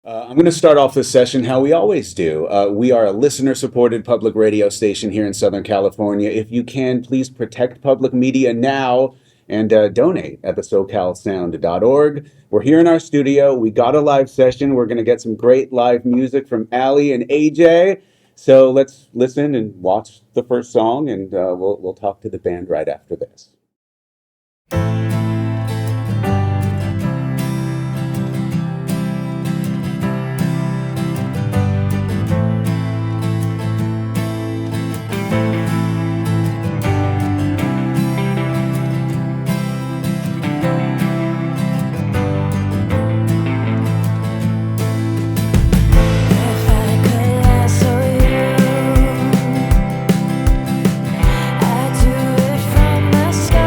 I'm going to start off this session how we always do. We are a listener-supported public radio station here in Southern California. If you can, please protect public media now and donate at the SoCalSound.org. We're here in our studio. We got a live session. We're going to get some great live music from Aly and AJ. So let's listen and watch the first song, and we'll talk to the band right after this. Sky.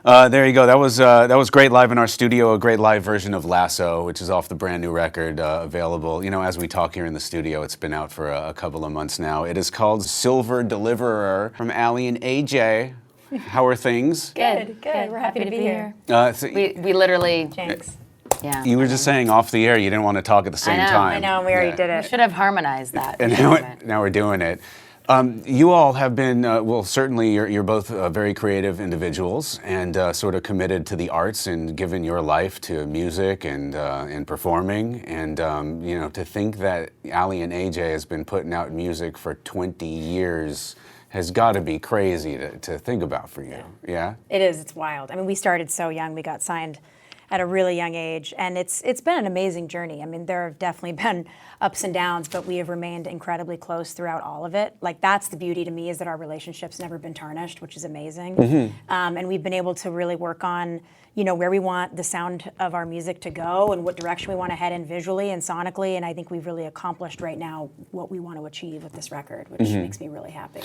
There you go. That was great live in our studio. A great live version of Lasso, which is off the brand new record, available. You know, as we talk here in the studio, it's been out for a couple of months now. It is called Silver Deliverer from Aly and AJ. How are things? Good. We're happy to be here. We literally. Jinx. Yeah. You were just saying off the air you didn't want to talk at the same time. I know. We already did We it. should have harmonized that. And now we're doing it. You all have been, well, certainly you're both very creative individuals and sort of committed to the arts and given your life to music and performing. And, you know, to think that Aly and AJ has been putting out music for 20 years has got to be crazy to think about for you. Yeah? It is. It's wild. I mean, we started so young. We got signed at a really young age, and it's been an amazing journey. I mean, there have definitely been ups and downs, but we have remained incredibly close throughout all of it. Like, that's the beauty to me, is that our relationship's never been tarnished, which is amazing. And we've been able to really work on, you know, where we want the sound of our music to go and what direction we want to head in visually and sonically. And I think we've really accomplished right now what we want to achieve with this record, which makes me really happy.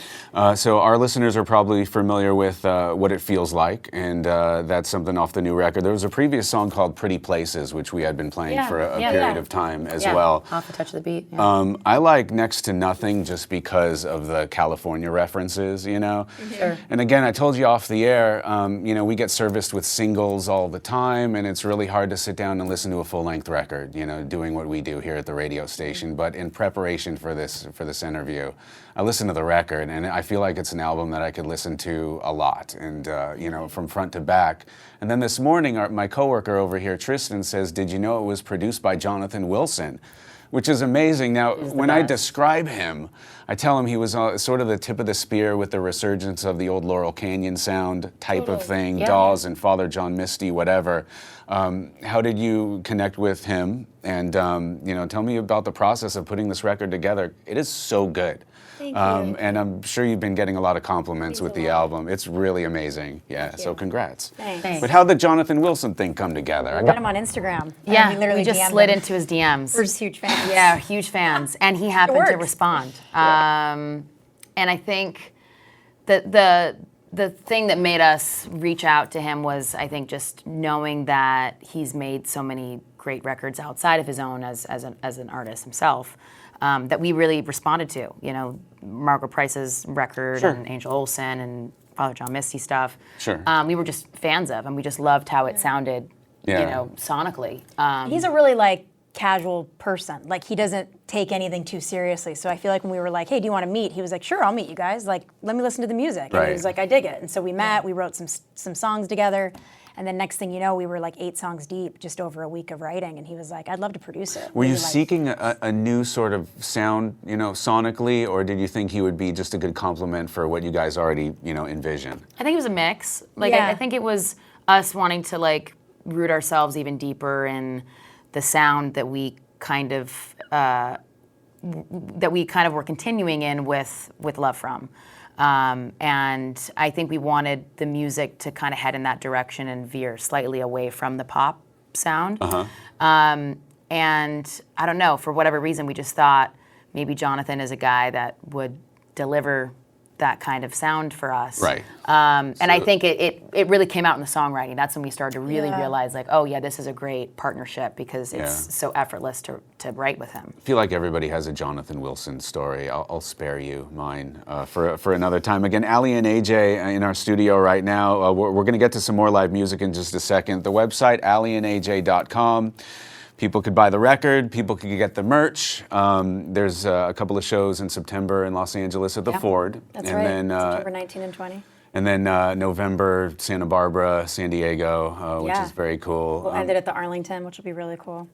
So our listeners are probably familiar with What It Feels Like, and that's something off the new record. There was a previous song called Pretty Places, which we had been playing for a period of time as well. Off the touch of the beat. Yeah. I like Next to Nothing just because of the California references, you know? Sure. And again, I told you off the air, you know, we get serviced with singles all the time, and it's really hard to sit down and listen to a full-length record, you know, doing what we do here at the radio station. But in preparation for this interview, I listened to the record, and I feel like it's an album that I could listen to a lot, and you know, from front to back. And then this morning, my coworker over here, Tristan, says, "Did you know it was produced by Jonathan Wilson?" Which is amazing. Now, when I describe him, I tell him he was sort of the tip of the spear with the resurgence of the old Laurel Canyon sound type of thing, Dawes and Father John Misty, whatever. How did you connect with him? And you know, tell me about the process of putting this record together. It is so good. Thank you. And I'm sure you've been getting a lot of compliments with the album. It's really amazing. Yeah, so congrats. Thanks. But how'd the Jonathan Wilson thing come together? We got him on Instagram. Yeah, we literally we just DM'd slid him. into his DMs. We're just huge fans. Yeah, huge fans. And he happened to works. respond. And I think that the thing that made us reach out to him was, I think, just knowing that he's made so many great records outside of his own as an artist himself, that we really responded to. You know, Margaret Price's record and Angel Olsen and Father John Misty stuff. Sure. We were just fans of, and we just loved how it sounded, you know, sonically. He's a really like casual person. Like, he doesn't take anything too seriously. So I feel like when we were like, "Hey, do you want to meet?" He was like, "Sure, I'll meet you guys. Like, let me listen to the music." And he was like, "I dig it." And so we met. We wrote some songs together. And then next thing you know, we were like 8 songs deep, just over a week of writing. And he was like, "I'd love to produce it." Were you seeking a new sort of sound, you know, sonically, or did you think he would be just a good complement for what you guys already, you know, envisioned? I think it was a mix. Like, Yeah. I think it was us wanting to like root ourselves even deeper in the sound that we kind of were continuing in with Love From. And I think we wanted the music to kind of head in that direction and veer slightly away from the pop sound. And I don't know, for whatever reason, we just thought maybe Jonathan is a guy that would deliver that kind of sound for us. Right. And I think it really came out in the songwriting. That's when we started to really realize, like, oh yeah, this is a great partnership because it's so effortless to write with him. I feel like everybody has a Jonathan Wilson story. I'll spare you mine for another time. Again, Aly and AJ in our studio right now. We're going to get to some more live music in just a second. The website, alyandaj.com. People could buy the record. People could get the merch. There's a couple of shows in September in Los Angeles at the Ford. That's and right. Then, September 19 and 20. And then November, Santa Barbara, San Diego, which is very cool. We'll end it at the Arlington, which will be really cool.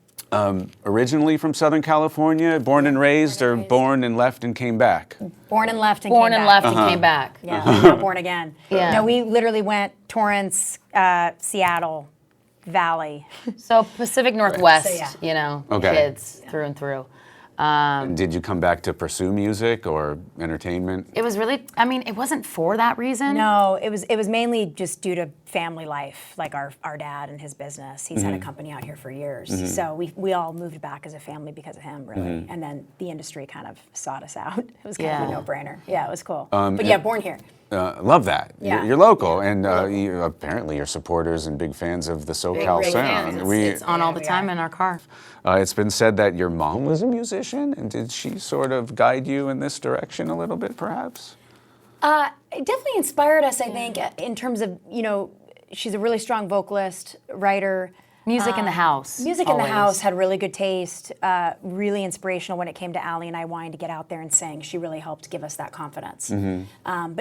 Originally from Southern California, born and raised, or born and left and came back? Born and left and Born came and back. left and came back. Yeah, we're not born again. Yeah. No, we literally went Torrance, Seattle, Valley. So Pacific Northwest, So, yeah. you know, Okay. kids through and through. And did you come back to pursue music or entertainment? It was really, I mean, it wasn't for that reason. No, it was mainly just due to family life, like our dad and his business. He's had a company out here for years. So we all moved back as a family because of him, really. And then the industry kind of sought us out. It was kind of a no-brainer. Yeah, it was cool. But yeah, born here. Love that. Yeah. You're local, and apparently you're supporters and big fans of the SoCal Big Sound. fans. It's on all the time in our car. It's been said that your mom was a musician, and did she sort of guide you in this direction a little bit, perhaps? It definitely inspired us, I think, in terms of, she's a really strong vocalist, writer. Music in the house. Music in the always. house, had really good taste, really inspirational when it came to Aly and I wanting to get out there and sing. She really helped give us that confidence. But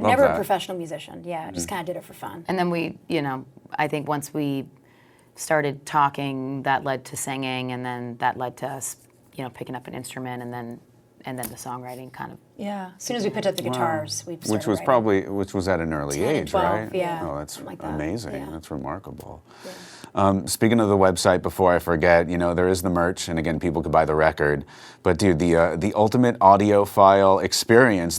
never that. a professional musician. Yeah, just kind of did it for fun. And then we, I think once we started talking, that led to singing, and then that led to us, picking up an instrument, and then the songwriting kind of. Yeah, as soon as we picked up the guitars, we started Which was at an early 10 and age, 12, right? yeah, Oh, that's something like that. amazing. Yeah. That's remarkable. Yeah. Speaking of the website, before I forget, there is the merch, and again, people could buy the record. But dude, the ultimate audiophile experience.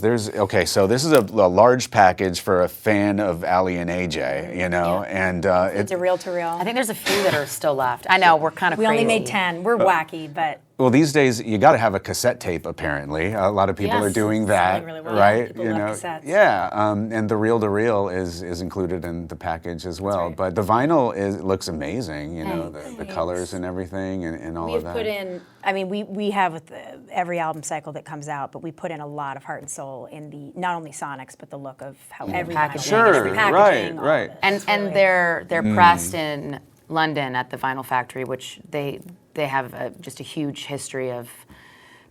So this is a large package for a fan of Aly and AJ, and It's a reel-to-reel. I think there's a few that are still left. I know, we're kind of We crazy. only made 10. We're wacky, but... Well, these days you got to have a cassette tape. Apparently, a lot of people are Yes. doing that, Selling really well. right? People love cassettes. Yeah, and the reel-to-reel is included in the package as well. right. But the vinyl looks amazing. The Thanks. colors and everything, and all We of have that. put in, we have with every album cycle that comes out, but we put in a lot of heart and soul in the, not only sonics, but the look of how every packaging. vinyl is, Sure, the packaging, all right. of it. And It's really- they're pressed in London at the Vinyl Factory, which they have just a huge history of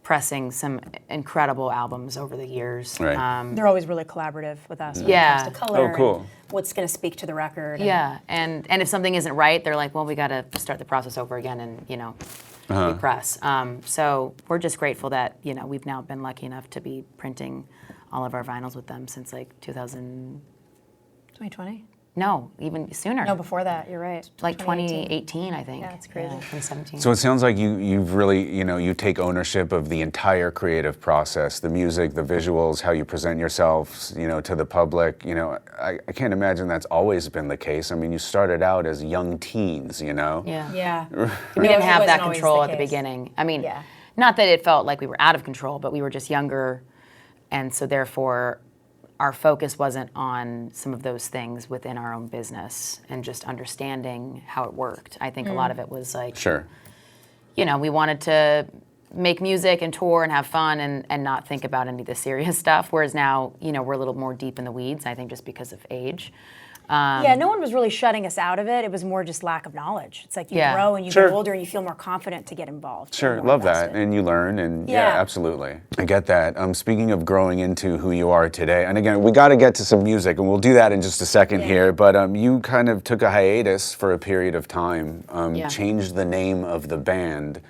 pressing some incredible albums over the years. Right. They're always really collaborative with us when Yeah. it comes to color Oh, cool. and what's going to speak to the record. and- Yeah, and if something isn't right, they're like, well, we got to start the process over again and, repress. So we're just grateful that, we've now been lucky enough to be printing all of our vinyls with them since like 2000, 2020? no, even sooner. No, before that, you're right. Like 2018, I think. Yeah, it's crazy. 2017. So it sounds like you've really, you take ownership of the entire creative process, the music, the visuals, how you present yourselves, to the public. I can't imagine that's always been the case. I mean, you started out as young teens, Yeah. Yeah. We didn't have that control at the beginning. I mean, Yeah. not that it felt like we were out of control, but we were just younger. And so therefore, our focus wasn't on some of those things within our own business and just understanding how it worked. I think a lot of it was like, Sure. we wanted to make music and tour and have fun and not think about any of the serious stuff. Whereas now, we're a little more deep in the weeds, I think just because of age. Yeah, no one was really shutting us out of it. It was more just lack of knowledge. It's like you Yeah. grow and you Sure. get older and you feel more confident to get involved. Sure, and more love that. invested. And you learn, and yeah, Yeah. absolutely. I get that. Speaking of growing into who you are today, and again, we got to get to some music, and we'll do that in just a second here, but you kind of took a hiatus for a period of time, Yeah. changed the name of the band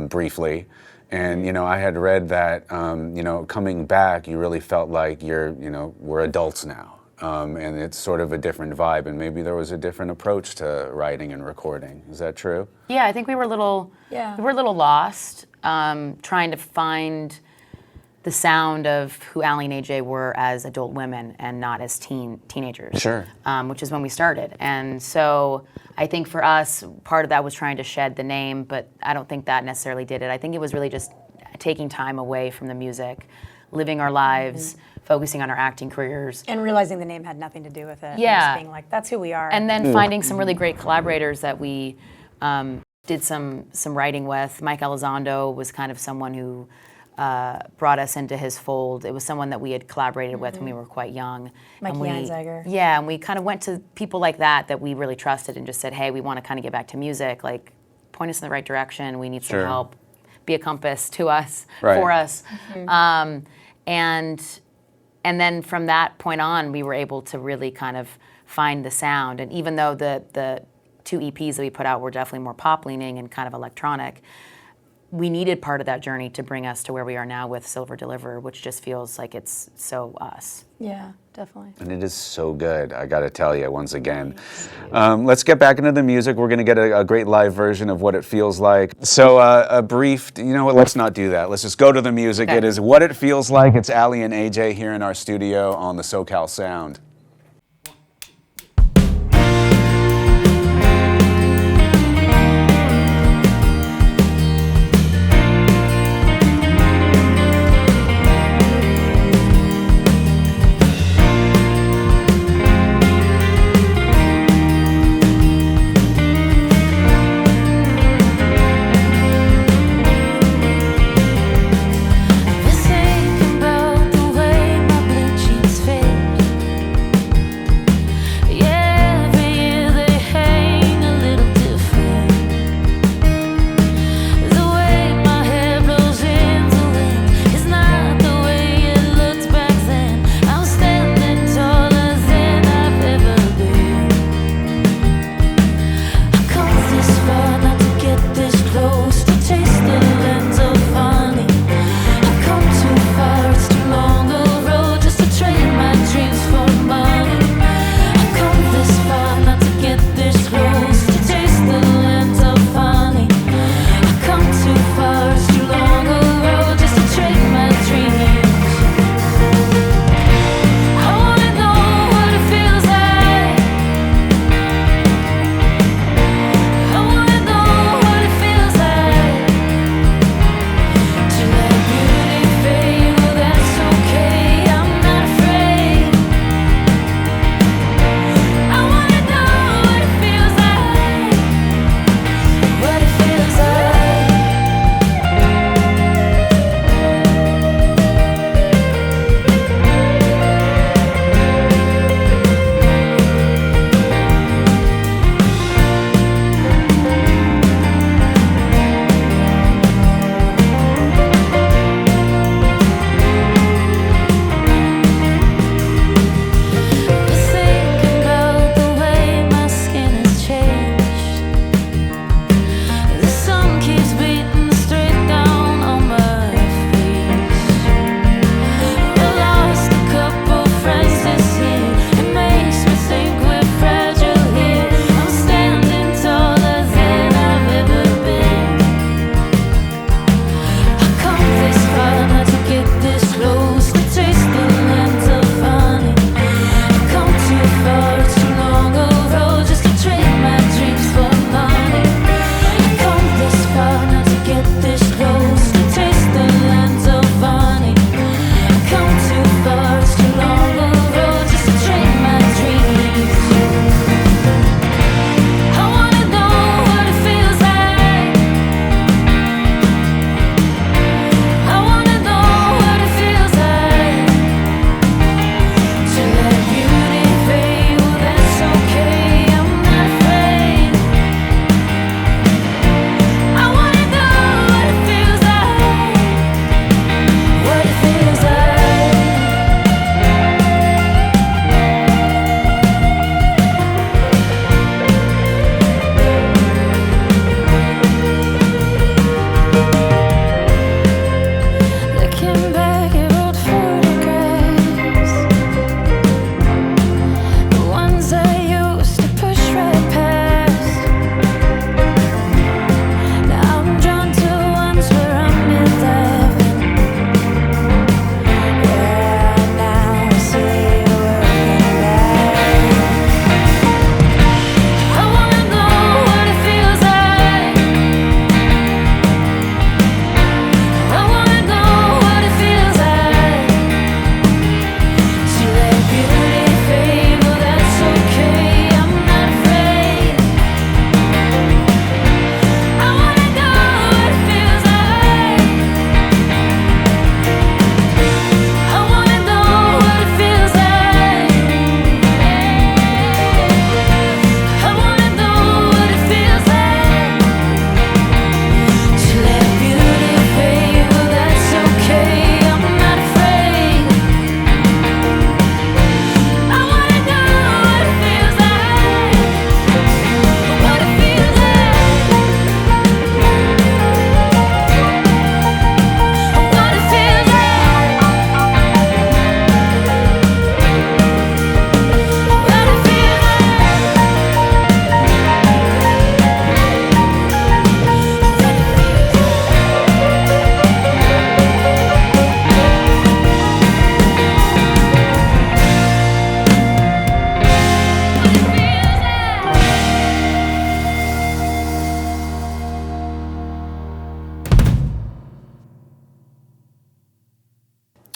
briefly, and, I had read that, coming back, you really felt like we're adults now. And it's sort of a different vibe, and maybe there was a different approach to writing and recording. Is that true? Yeah, I think we were a little lost, trying to find the sound of who Aly and AJ were as adult women and not as teenagers. Sure. Which is when we started. And so I think for us, part of that was trying to shed the name, but I don't think that necessarily did it. I think it was really just taking time away from the music, living our lives, focusing on our acting careers. And realizing the name had nothing to do with it. and Yeah. just being like, that's who we are. And then finding some really great collaborators that we did some writing with. Mike Elizondo was kind of someone who brought us into his fold. It was someone that we had collaborated with when we were quite young. Mikey And we- Einziger. Yeah, and we kind of went to people like that we really trusted and just said, hey, we want to kind of get back to music. Like, point us in the right direction. We need some Sure. help. Be a compass to us, Right. for us. And then from that point on, we were able to really kind of find the sound. And even though the two EPs that we put out were definitely more pop leaning and kind of electronic, we needed part of that journey to bring us to where we are now with Silver Deliver, which just feels like it's so us. Yeah, definitely. And it is so good, I gotta tell you, once again. Let's get back into the music. We're gonna get a great live version of What It Feels Like. So a brief, you know what, let's not do that. Let's just go to the music. Okay. It is What It Feels Like. It's Aly and AJ here in our studio on the SoCal Sound.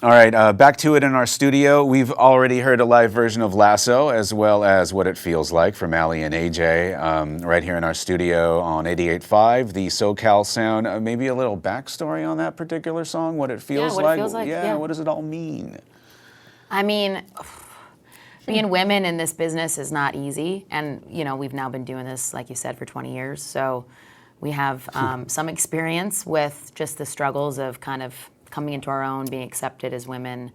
All right, back to it in our studio. We've already heard a live version of Lasso, as well as What It Feels Like from Aly and AJ, right here in our studio on 88.5, the SoCal Sound. Maybe a little backstory on that particular song, What It Feels What Like? It Feels Like, Yeah, yeah. what does it all mean? I mean, being women in this business is not easy. And, you know, we've now been doing this, like you said, for 20 years. So we have some experience with just the struggles of kind of coming into our own, being accepted as women.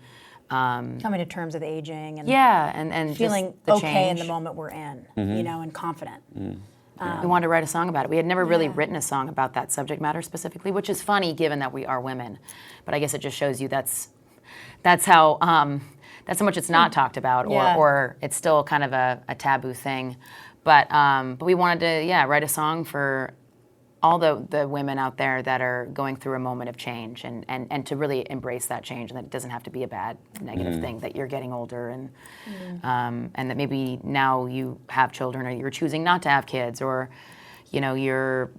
Coming to terms with aging and and feeling just the okay change. in the moment we're in, you know, and confident. We wanted to write a song about it. We had never really written a song about that subject matter specifically, which is funny given that we are women. But I guess it just shows you that's how much it's not talked about, or it's still kind of a taboo thing. But we wanted to write a song for all the women out there that are going through a moment of change and to really embrace that change, and that it doesn't have to be a bad, negative thing, that you're getting older and that maybe now you have children or you're choosing not to have kids, or, you know, you're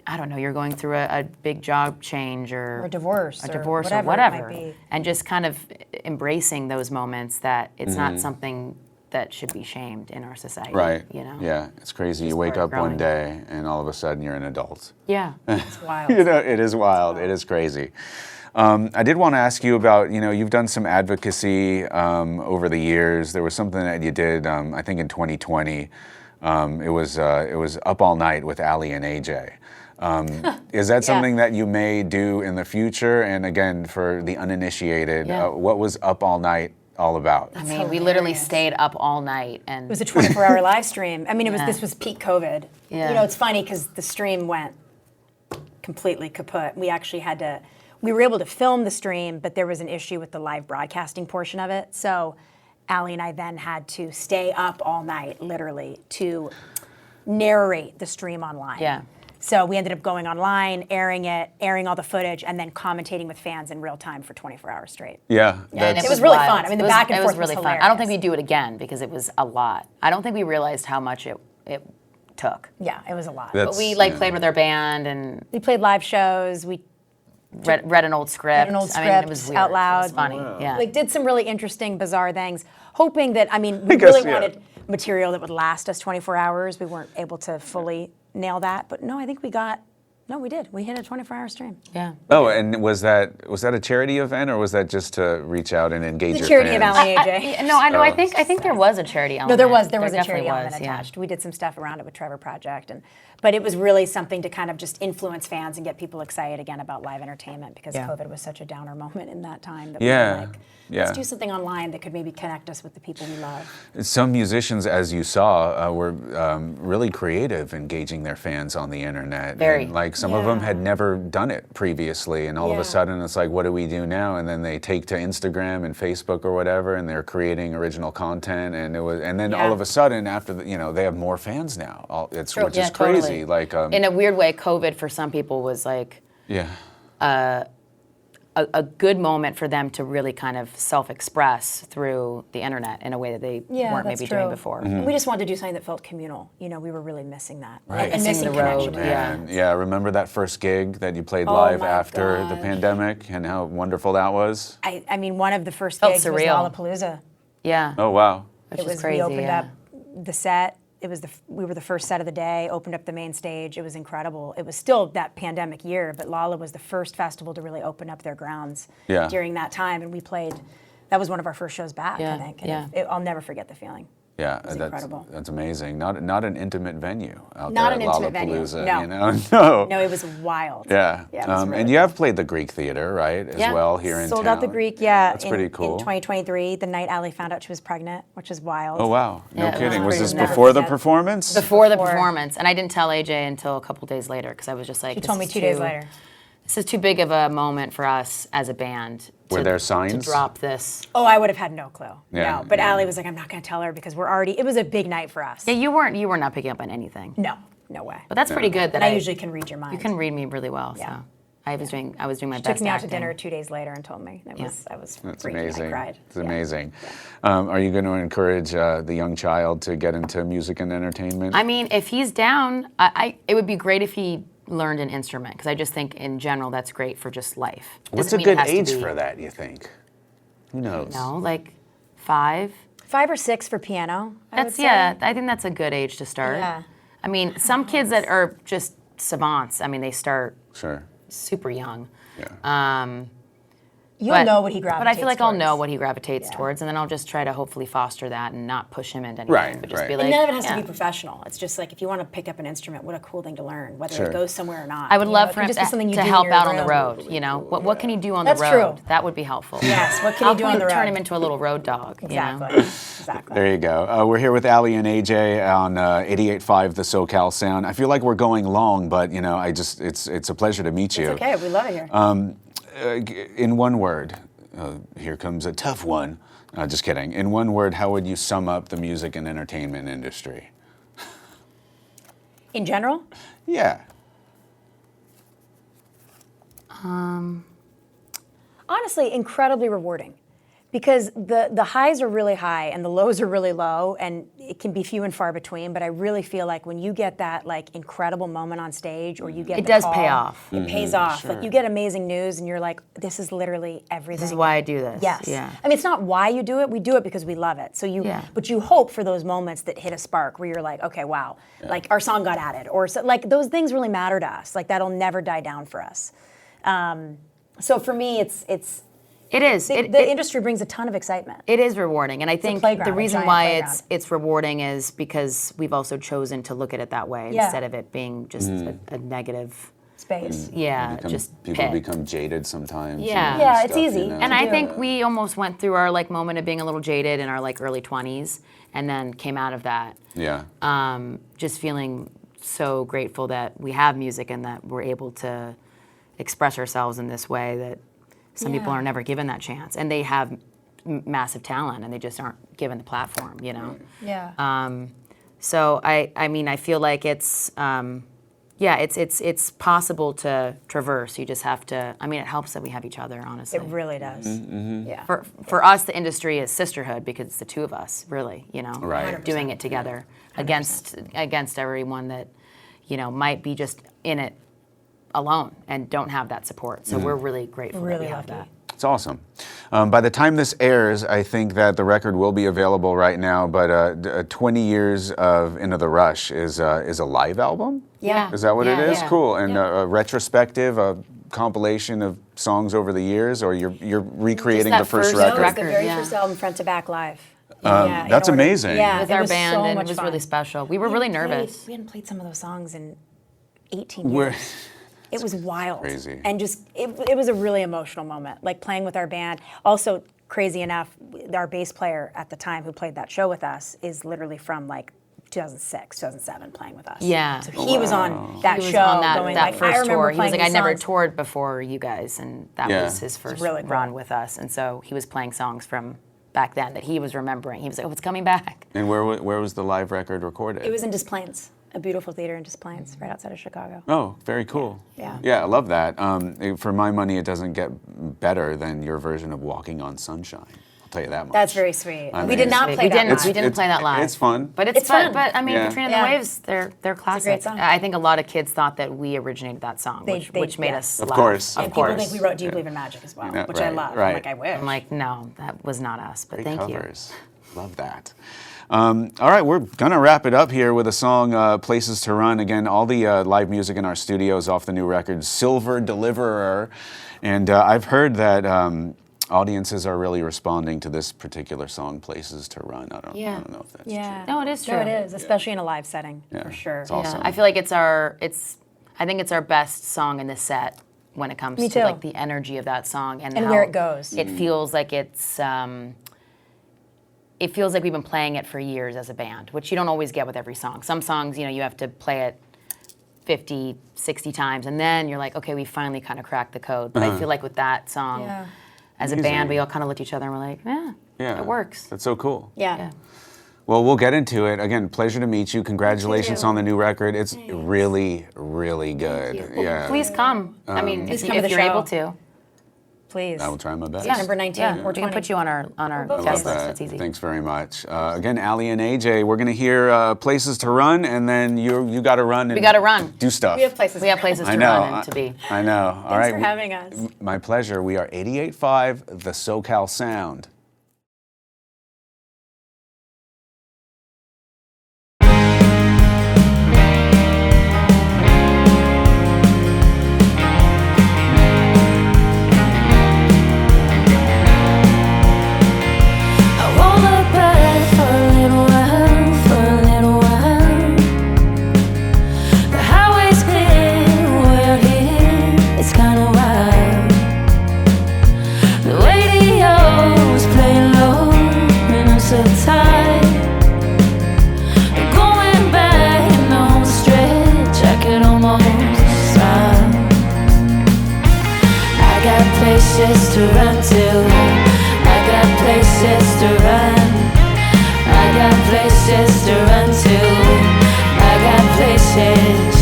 going through a big job change or divorce or or whatever, whatever it might be. and just kind of embracing those moments that it's not something that should be shamed in our society. Right. You know? Yeah, it's crazy. You Just wake part up of one growing. day and all of a sudden you're an adult. Yeah. It's wild. You know, it is wild. It is crazy. I did want to ask you about, you know, you've done some advocacy over the years. There was something that you did, I think in 2020. It was Up All Night with Aly and AJ. Is that something that you may do in the future? And again, for the uninitiated, what was Up All Night all about? I mean, we literally stayed up all night, and It was a 24-hour live stream. I mean, this was peak COVID. Yeah. You know, it's funny because the stream went completely kaput. We were able to film the stream, but there was an issue with the live broadcasting portion of it. So Aly and I then had to stay up all night, literally, to narrate the stream online. Yeah. So we ended up going online, airing all the footage, and then commentating with fans in real time for 24 hours straight. Yeah, and It was really wild. fun. I mean, the back and it forth was really was fun. I don't think hilarious. we'd do it again because it was a lot. I don't think we realized how much it took. Yeah, it was a lot. That's- But we played with our band and We played live shows. We read an old script. an old I mean, it was script weird. out loud. It was funny. Yeah. did some really interesting, bizarre things, hoping that, we guess, really yeah. wanted material that would last us 24 hours. We weren't able to fully nail that, but no, I think we did. We hit a 24-hour stream. Yeah. Oh, and was that a charity event, or was that just to reach out and engage The your charity of fans? Aly AJ. No, I know. I think there was a charity element. No, there was a definitely charity element was, yeah. attached. We did some stuff around it with Trevor Project, but it was really something to kind of just influence fans and get people excited again about live entertainment, because COVID was such a downer moment in that time that we were like, let's do something online that could maybe connect us with the people we love. Some musicians, as you saw, were really creative, engaging their fans on the internet. Very. And, like, some of them had never done it previously, and all of Yeah. a sudden it's like, what do we do now? And then they take to Instagram and Facebook or whatever, and they're creating original content, and then all of a sudden, after they have more fans now. Which is crazy. Totally. Like, in a weird way, COVID for some people was like a good moment for them to really kind of self-express through the internet in a way that they weren't maybe doing before. We just wanted to do something that felt communal. You know, we were really missing that. Right. And missing Missing the road, connection. Yeah, remember that first gig that you played Oh live my after the gosh. pandemic, and how wonderful that was? I mean, one of the first Felt gigs was surreal. Lollapalooza. Yeah. Oh, wow. Which It is was, crazy. we opened yeah. up the set. We were the first set of the day, opened up the main stage. It was incredible. It was still that pandemic year, but Lolla was the first festival to really open up their grounds during that time. And we played, that was one of our first shows back, I think. And I'll never forget the feeling. Yeah, was incredible. That's amazing. Not an intimate venue out Not there an at intimate venue, Lollapalooza, no. you know? No, it was wild. Yeah. Yeah, it was really and you have played the Greek Theater, right, as Yeah. well, here in town. Sold out the Greek, yeah. That's pretty cool. In 2023, the night Aly found out she was pregnant, which is wild. Oh, wow. No Yeah, it was kidding. Was pretty this nuts. before the Never forget. performance? Before the Before. performance, and I didn't tell AJ until a couple days later because I was just like, She told me 2 days later. This is too big of a moment for us as a band. Were there signs? To drop this? Oh, I would have had no clue. Yeah, No, but yeah. Aly was like, I'm not going to tell her because it was a big night for us. Yeah, you were not picking up on anything. No, no way. But that's pretty good. That And I usually can read your mind. you can read me really well. Yeah. So I was doing my best. Took me out to acting. dinner 2 days later and told me. I was That's freaking. amazing. I cried. It's amazing. Are you going to encourage the young child to get into music and entertainment? I mean, if he's down, it would be great if he learned an instrument because I just think in general that's great for just life. What's Doesn't a mean it good has to age be- for that, you think? Who knows? No, like 5. 5 or 6 for piano. I would say. I think that's a good age to start. Yeah. I mean, some kids that are just savants, I mean, they start Sure. super young. Yeah. You'll know what he gravitates But I feel like I'll towards. know what he gravitates Yeah. towards, and then I'll just try to hopefully foster that and not push him into anything. Right, But just right. be And like, And none of it has to yeah. be professional. It's just like if you want to pick up an instrument, what a cool thing to learn, whether Sure. it goes somewhere or not. I would You love know, it for can him just be something you to do in help your out on the room. road. You know, what can he do on That's the road? true. That would be helpful. Yes, what can How he do on the road? turn him into a little road dog? You know? Exactly. Exactly. There you go. We're here with Aly and AJ on 88.5 The SoCal Sound. I feel like we're going long, but you know, it's a pleasure to meet you. It's okay. We love it here. In one word, here comes a tough one. Just kidding. In one word, how would you sum up the music and entertainment industry? In general, Yeah. honestly, incredibly rewarding. Because the highs are really high and the lows are really low, and it can be few and far between. But I really feel like when you get that like incredible moment on stage, or you get It the does call, pay off. It pays off. Like you get amazing news, and you're like, this is literally everything. This is why I do this. Yes. Yeah. I mean, it's not why you do it. We do it because we love it. So Yeah. but you hope for those moments that hit a spark where you're like, okay, wow, like our song got added, or so, like those things really matter to us. Like that'll never die down for us. So for me, it's It is. the industry brings a ton of excitement. It is rewarding, and I think playground, the a reason giant why playground. it's rewarding is because we've also chosen to look at it that way Yeah. instead of it being just a negative. Space. Yeah, just People pit. become jaded sometimes. Yeah. and Yeah, it's stuff, easy. you know? And I Yeah. think we almost went through our like moment of being a little jaded in our like early 20s, and then came out of that Yeah. just feeling so grateful that we have music and that we're able to express ourselves in this way that some people Yeah. are never given that chance, and they have massive talent and they just aren't given the platform, you know. Yeah. So I mean I feel like it's it's possible to traverse. You just have to. I mean, it helps that we have each other, honestly. It really does. Mm-hmm. Yeah. For us, the industry is sisterhood because it's the two of us, really. You know, Right. doing it together against everyone that you know might be just in it alone and don't have that support. So we're really grateful that Really we have lucky. that. It's awesome. By the time this airs, I think that the record will be available right now. But 20 years of Into the Rush is a live album. Yeah. Is that what it Yeah, is? yeah. Cool. And a retrospective, a compilation of songs over the years, or you're recreating that the first first No, record. it's the very yeah. first album, front to back, live. Yeah, in that's order. amazing. Yeah, With it our was band, so and much it was fun. really special. We were really nervous. We hadn't played some of those songs in 18 years. We're- It was wild. crazy. And just, it was a really emotional moment, like playing with our band. Also, crazy enough, our bass player at the time who played that show with us is literally from like 2006, 2007 playing with us. Yeah. So he was on that He was show on that, going that like, I first remember tour. He was playing like, I these never songs. toured before you guys, and that Yeah. was his first really cool. run with us. And so he was playing songs from back then that he was remembering. He was like, oh, it's coming back. And where was the live record recorded? It was in Des Plaines, a beautiful theater in Des Plaines, right outside of Chicago. Oh, very cool. Yeah. Yeah, I love that. For my money, it doesn't get better than your version of Walking on Sunshine. I'll tell you that much. That's very sweet. I we mean, did not We play that didn't. live. We didn't play that live. It's fun. But it's It's fun. fun. But I mean, Yeah. Katrina and Yeah. the Waves, they're classics. great song. I think a lot of kids thought that we originated that song, They- which made yeah. us Of laugh. course. And Of people course. think we wrote Do You Believe in Magic as well, Yeah, which I right, love. right. I'm like, I wish. I'm like, no, that was not us. But Great thank you. covers. Love that. All right, we're gonna wrap it up here with a song, "Places to Run." Again, all the live music in our studios off the new record, "Silver Deliverer," and I've heard that audiences are really responding to this particular song, "Places to Run." I don't know if that's Yeah. No, it is No, it true. is, especially in a live setting, Yeah, for sure. it's awesome. Yeah, I feel like I think it's our best song in this set when it comes Me to too. like the energy of that song and And how where it goes. It feels like it feels like we've been playing it for years as a band, which you don't always get with every song. Some songs, you know, you have to play it 50, 60 times, and then you're like, okay, we finally kind of cracked the code. But I feel like with that song, Yeah. as a Amazing. band, we all kind of looked at each other and we're like, Yeah, it works. That's so cool. Yeah. Yeah. Well, we'll get into it. Again, pleasure to meet you. Congratulations you. on the new record. It's really, really good. Yeah. Please come. I mean, Please if, come to if the you're show. able to. Please. I will try my best. Number 19 Yeah, or we can 20. put you on our I guest love list. that. That's easy. Thanks very much. Again, Aly and AJ, we're going to hear places to run, and then you got to run and We got to run. do stuff. We have places. We have places I to know. run and to be. I know. All right. Thanks for having us. My pleasure. We are 88.5 The SoCal Sound. Places to run to, I got places to run. I got places to run to, I got places.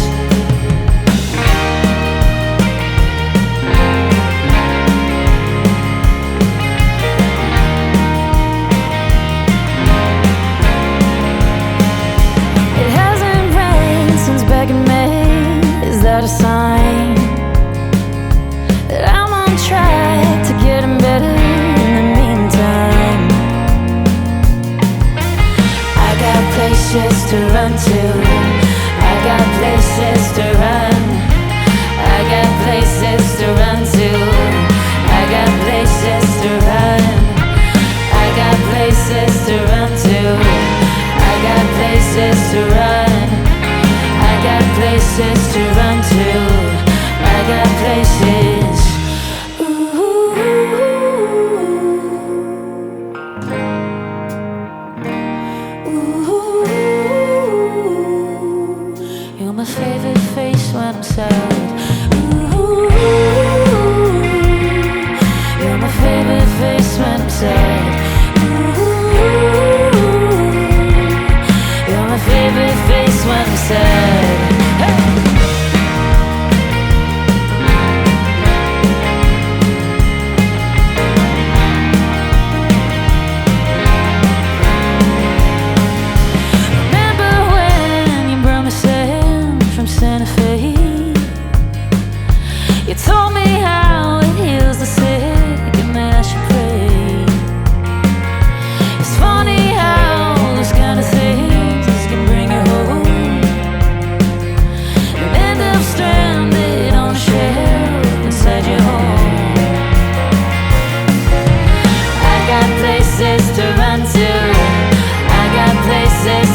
It hasn't rained since back in May. Is that a sign that I'm on track to getting better in the meantime? I got places to run to, I got places to run. I got places to run to, I got places to run. I got places to run to, I got places to run. I got places to run to, I got places. You're my favorite face when I'm sad. Ooh, you're my favorite face when I'm sad. Ooh, you're my favorite face when I'm sad. Hey! Santa Fe, you told me how it heals the sick and that I should pray. It's funny how those kind of things can bring you home and end up stranded on a shelf inside your home. I got places to run to, I got places